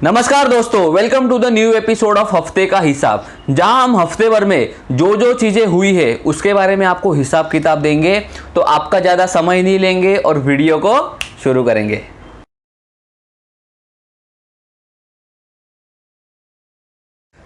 नमस्कार दोस्तों, welcome to the new episode of हफ्ते का हिसाब, जहां हम हफ्ते भर में जो जो चीज़ें हुई है उसके बारे में आपको हिसाब किताब देंगे। तो आपका ज़्यादा समय नहीं लेंगे और वीडियो को शुरू करेंगे।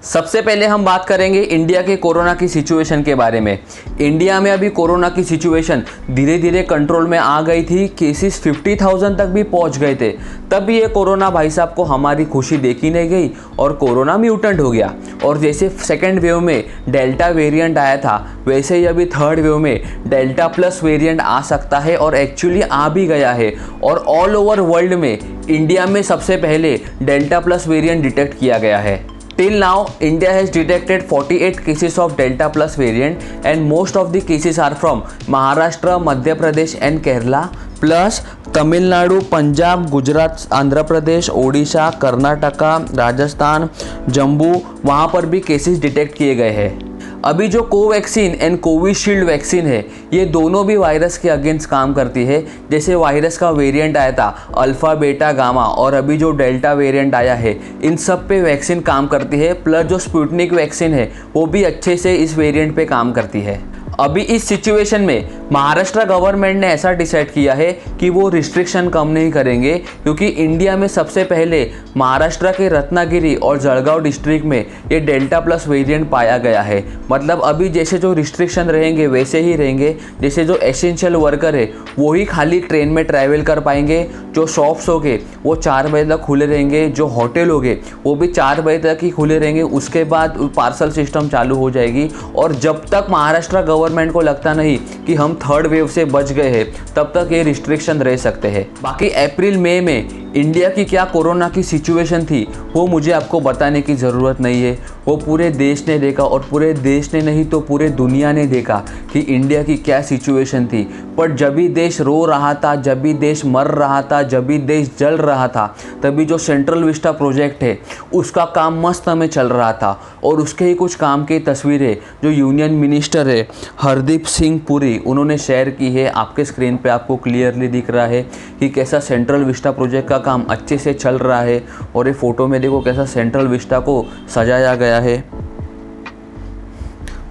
सबसे पहले हम बात करेंगे इंडिया के कोरोना की सिचुएशन के बारे में। इंडिया में अभी कोरोना की सिचुएशन धीरे धीरे कंट्रोल में आ गई थी। केसेस 50,000 तक भी पहुंच गए थे। तब ये कोरोना भाई साहब को हमारी खुशी देखी नहीं गई और कोरोना म्यूटेंट हो गया। और जैसे सेकेंड वेव में डेल्टा वेरिएंट आया था, वैसे ही अभी थर्ड वेव में डेल्टा प्लस वेरिएंट आ सकता है और एक्चुअली आ भी गया है। और ऑल ओवर वर्ल्ड में इंडिया में सबसे पहले डेल्टा प्लस वेरिएंट डिटेक्ट किया गया है। Till now, India has detected 48 cases of Delta Plus variant and most of the cases are from Maharashtra, Madhya Pradesh and Kerala plus Tamil Nadu, Punjab, Gujarat, Andhra Pradesh, Odisha, Karnataka, Rajasthan, Jammu, वहाँ पर भी केसेस डिटेक्ट किए गए हैं। अभी जो कोवैक्सीन एंड कोविशील्ड वैक्सीन है, ये दोनों भी वायरस के अगेंस्ट काम करती है। जैसे वायरस का वेरिएंट आया था अल्फ़ा, बीटा, गामा और अभी जो डेल्टा वेरिएंट आया है, इन सब पे वैक्सीन काम करती है। प्लस जो स्पुतनिक वैक्सीन है वो भी अच्छे से इस वेरिएंट पे काम करती है। अभी इस सिचुएशन में महाराष्ट्र गवर्नमेंट ने ऐसा डिसाइड किया है कि वो रिस्ट्रिक्शन कम नहीं करेंगे, क्योंकि इंडिया में सबसे पहले महाराष्ट्र के रत्नागिरी और जलगांव डिस्ट्रिक्ट में ये डेल्टा प्लस वेरिएंट पाया गया है। मतलब अभी जैसे जो रिस्ट्रिक्शन रहेंगे वैसे ही रहेंगे। जैसे जो एसेंशियल वर्कर है वो ही खाली ट्रेन में ट्रैवल कर पाएंगे। जो शॉप्स होंगे वो 4 बजे तक खुले रहेंगे। जो होटल होंगे वो भी 4 बजे तक ही खुले रहेंगे। उसके बाद पार्सल सिस्टम चालू हो जाएगी। और जब तक महाराष्ट्र गवर्नमेंट को लगता नहीं कि हम थर्ड वेव से बच गए हैं, तब तक ये रिस्ट्रिक्शन रह सकते हैं। बाकी अप्रैल मई में इंडिया की क्या कोरोना की सिचुएशन थी वो मुझे आपको बताने की ज़रूरत नहीं है। वो पूरे देश ने देखा, और पूरे देश ने नहीं तो पूरे दुनिया ने देखा कि इंडिया की क्या सिचुएशन थी। पर जब भी देश रो रहा था, जब भी देश मर रहा था, जब भी देश जल रहा था, तभी जो सेंट्रल विस्टा प्रोजेक्ट है उसका काम मस्त में चल रहा था। और उसके ही कुछ काम की तस्वीरें जो यूनियन मिनिस्टर है हरदीप सिंह पुरी, उन्होंने शेयर की है। आपके स्क्रीन पे आपको क्लियरली दिख रहा है कि कैसा सेंट्रल विस्टा प्रोजेक्ट का काम अच्छे से चल रहा है। और ये फ़ोटो में देखो कैसा सेंट्रल विस्टा को सजाया गया है।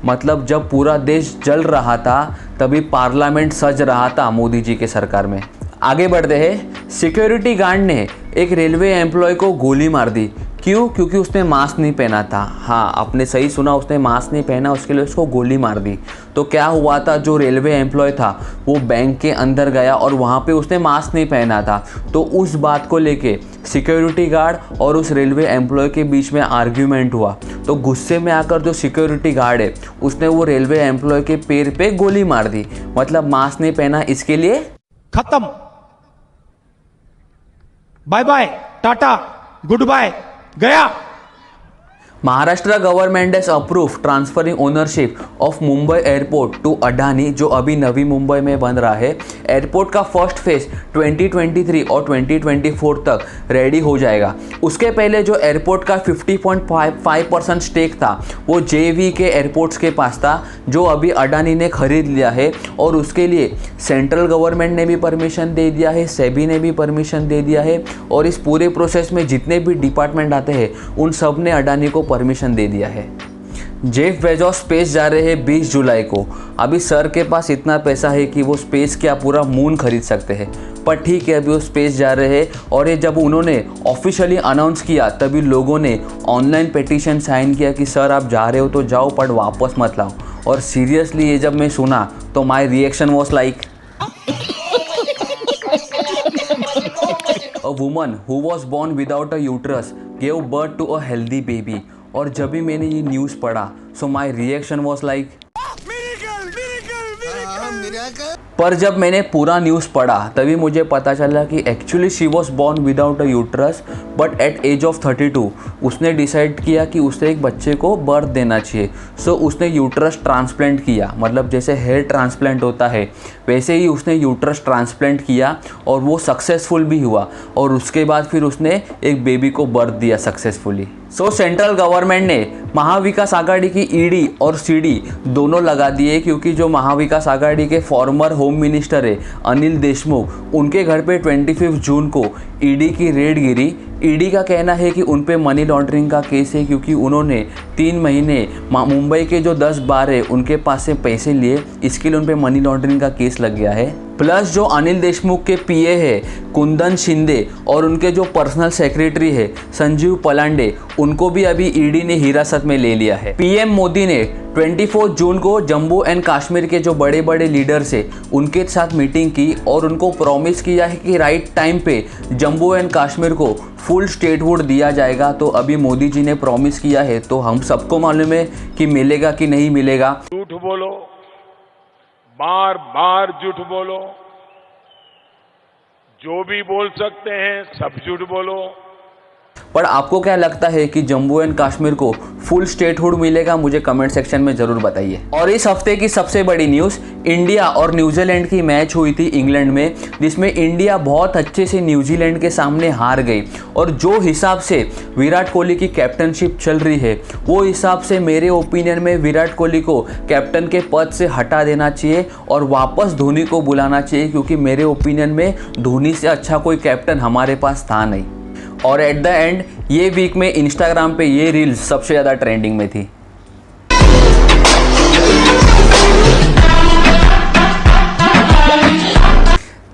मतलब जब पूरा देश जल रहा था तभी पार्लियामेंट सज रहा था मोदी जी के सरकार में। आगे बढ़ते हैं। सिक्योरिटी गार्ड ने एक रेलवे एम्प्लॉय को गोली मार दी। क्यों? क्योंकि उसने मास्क नहीं पहना था। हाँ, आपने सही सुना, उसने मास्क नहीं पहना, उसके लिए उसको गोली मार दी। तो क्या हुआ था, जो रेलवे एम्प्लॉय था वो बैंक के अंदर गया और वहाँ पे उसने मास्क नहीं पहना था। तो उस बात को लेके सिक्योरिटी गार्ड और उस रेलवे एम्प्लॉय के बीच में आर्ग्यूमेंट हुआ। तो गुस्से में आकर जो सिक्योरिटी गार्ड है उसने वो रेलवे एम्प्लॉय के पैर पे गोली मार दी। मतलब मास्क नहीं पहना, इसके लिए खत्म, bye bye, tata, goodbye, गया। Maharashtra government has approve transferring ownership of Mumbai airport to Adani, जो अभी नवी मुंबई में बन रहा है। एयरपोर्ट का फर्स्ट फेज 2023 और 2024 तक रेडी हो जाएगा। उसके पहले जो एयरपोर्ट का 50.5% स्टेक था वो जेवी के एयरपोर्ट्स के पास था, जो अभी अडानी ने खरीद लिया है। और उसके लिए सेंट्रल गवर्नमेंट ने भी परमिशन दे दिया है, सेबी ने भी परमिशन दे दिया है। और इस पूरे प्रोसेस में जितने भी डिपार्टमेंट आते हैं उन सब ने अडानी को परमिशन दे दिया है। जेफ बेजोस स्पेस जा रहे हैं 20 जुलाई को। अभी सर के पास इतना पैसा है कि वो स्पेस क्या पूरा मून खरीद सकते हैं। पर ठीक है, अभी वो स्पेस जा रहे हैं। और ये जब उन्होंने ऑफिशियली अनाउंस किया तभी लोगों ने ऑनलाइन पिटीशन साइन किया कि सर आप जा रहे हो तो जाओ, पर वापस मत लाओ। और सीरियसली ये जब मैं सुना तो my reaction was like A woman who was born without a uterus gave birth to a healthy baby। और जब भी मैंने ये न्यूज़ पढ़ा सो माई रिएक्शन वॉज लाइक पर जब मैंने पूरा न्यूज़ पढ़ा तभी मुझे पता चला कि actually she was born without a uterus, but at age of 32 उसने डिसाइड किया कि उसे एक बच्चे को बर्थ देना चाहिए। सो उसने यूट्रस ट्रांसप्लांट किया। मतलब जैसे हेयर ट्रांसप्लांट होता है वैसे ही उसने यूट्रस ट्रांसप्लांट किया और वो सक्सेसफुल भी हुआ। और उसके बाद फिर उसने एक बेबी को बर्थ दिया सक्सेसफुली। सो सेंट्रल गवर्नमेंट ने महाविकास आघाड़ी की ईडी और सीडी दोनों लगा दिए, क्योंकि जो महाविकास आघाड़ी के फॉर्मर होम मिनिस्टर है अनिल देशमुख, उनके घर पे 25 जून को ईडी की रेड गिरी ईडी का कहना है कि उन पे मनी लॉन्ड्रिंग का केस है क्योंकि उन्होंने 3 महीने मुंबई के जो 10 बार है उनके पास से पैसे लिए, इसके लिए उन पे मनी लॉन्ड्रिंग का केस लग गया है। प्लस जो अनिल देशमुख के पीए है कुंदन शिंदे और उनके जो पर्सनल सेक्रेटरी है संजीव पलांडे, उनको भी अभी ईडी ने हिरासत में ले लिया है। पीएम मोदी ने 24 जून को जम्मू एंड कश्मीर के जो बड़े बड़े लीडर्स है उनके साथ मीटिंग की और उनको प्रॉमिस किया है कि राइट टाइम पे जम्मू एंड कश्मीर को फुल स्टेटहुड दिया जाएगा। तो अभी मोदी जी ने प्रॉमिस किया है, तो हम सबको मालूम है कि मिलेगा कि नहीं मिलेगा। झूठ बोलो, बार बार झूठ बोलो, जो भी बोल सकते हैं सब झूठ बोलो। पर आपको क्या लगता है कि जम्मू एंड कश्मीर को फुल स्टेटहुड मिलेगा? मुझे कमेंट सेक्शन में ज़रूर बताइए। और इस हफ्ते की सबसे बड़ी न्यूज़, इंडिया और न्यूजीलैंड की मैच हुई थी इंग्लैंड में, जिसमें इंडिया बहुत अच्छे से न्यूजीलैंड के सामने हार गई। और जो हिसाब से विराट कोहली की कैप्टनशिप चल रही है वो हिसाब से मेरे ओपिनियन में विराट कोहली को कैप्टन के पद से हटा देना चाहिए और वापस धोनी को बुलाना चाहिए, क्योंकि मेरे ओपिनियन में धोनी से अच्छा कोई कैप्टन हमारे पास था नहीं। और एट द एंड ये वीक में इंस्टाग्राम पे ये रील्स सबसे ज़्यादा ट्रेंडिंग में थी।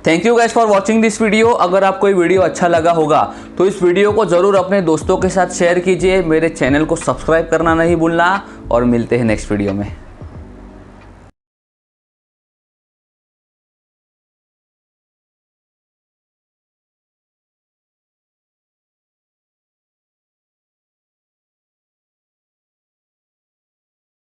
Thank you guys for watching this video. अगर आपको ये वीडियो अच्छा लगा होगा तो इस वीडियो को ज़रूर अपने दोस्तों के साथ शेयर कीजिए। मेरे चैनल को सब्सक्राइब करना नहीं भूलना और मिलते हैं नेक्स्ट वीडियो में।